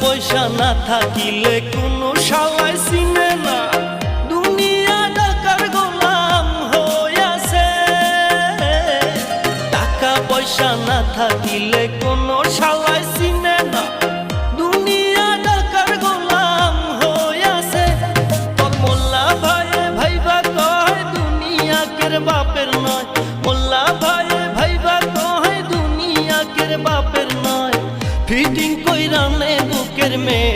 পয়সা না থাকিলে কোনো শালাই চিনে না, দুনিয়া টাকার গোলাম হইয়াছে। টাকা পয়সা না থাকিলে কোনো শালাই চিনে না, দুনিয়া টাকার গোলাম হইয়াছে। তোর মোল্লা ভাইয়ে ভাইবা কয় দুনিয়া কের বাপের নয়, মোল্লা ভাইয়ে ভাইবা কয় দুনিয়া কের বাপের নয়। ফিটিং কইরা নে বুকের মেয়ে